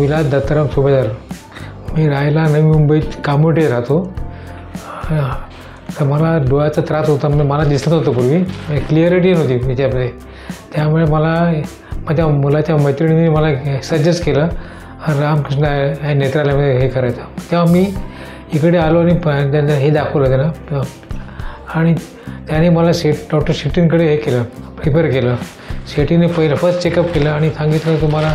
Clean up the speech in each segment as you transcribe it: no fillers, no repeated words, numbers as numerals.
विलास दत्ताराम सुभेदार. मी राहायला नवी मुंबईत कामोठे राहतो. तर मला डोळ्याचा त्रास होता, म्हणजे मला दिसत होतं पूर्वी, क्लिअरिटी नव्हती त्याच्यामध्ये. त्यामुळे मला माझ्या मुलाच्या मैत्रिणीने मला सजेस्ट केलं रामकृष्ण नेत्रालयामध्ये हे करायचं. तेव्हा मी इकडे आलो आणि त्यांना हे दाखवलं त्यांना, आणि त्याने मला डॉक्टर शेट्टींकडे हे केलं, प्रिपेअर केलं. शेट्टीने पहिलं फर्स्ट चेकअप केलं आणि सांगितलं तुम्हाला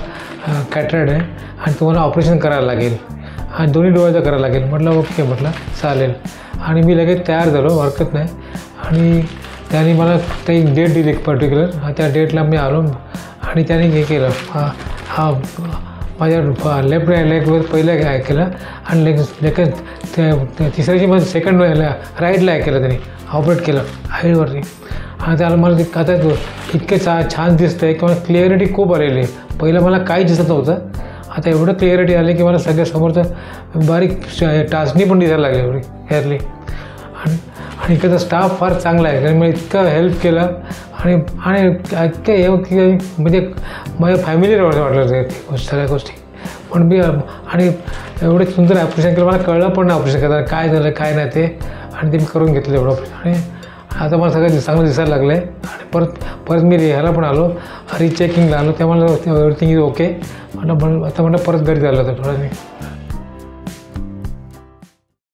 कॅटरॅक्ट आहे आणि तुम्हाला ऑपरेशन करायला लागेल आणि दोन्ही डोळ्याचं करायला लागेल. म्हटलं ओके, म्हटलं चालेल. आणि मी लगेच तयार झालो, हरकत नाही. आणि त्याने मला काही डेट दिली पर्टिक्युलर. त्या डेटला मी आलो आणि त्याने हे केलं, हा माझ्या लेफ्ट लेगवर पहिलं काय केलं आणि लगेच तिसऱ्याची माझं सेकंड राईटला हे केलं, त्याने ऑपरेट केलं आईवरती. आणि त्याला मला आता इतके छान दिसतं आहे किंवा क्लिअरिटी खूप आलेली आहे. पहिलं मला काहीच दिसत नव्हतं, आता एवढं क्लिअरिटी आले की मला सगळ्या समोरचं बारीक टाचणी पण दिसायला लागली एवढी क्लिअरली. आणि इकडचा स्टाफ फार चांगला आहे, कारण मला इतकं हेल्प केलं आणि इतकं हे की म्हणजे माझ्या फॅमिलीला वाटलं ते सगळ्या गोष्टी. पण मी आणि एवढे सुंदर ऑपरेशन केलं, मला कळलं पण नाही ऑपरेशन करताना काय झालं काय नाही ते. आणि ते मी करून घेतलं एवढं ऑपरेशन. आणि आता मला सगळं चांगलं दिसायला लागलं आहे. आणि परत मी ह्याला पण आलो, रिचेकिंगला आलो, तेव्हा मला एव्हरीथिंग इज ओके. आता म्हणलं परत घरी झालं होतं थोडं मी.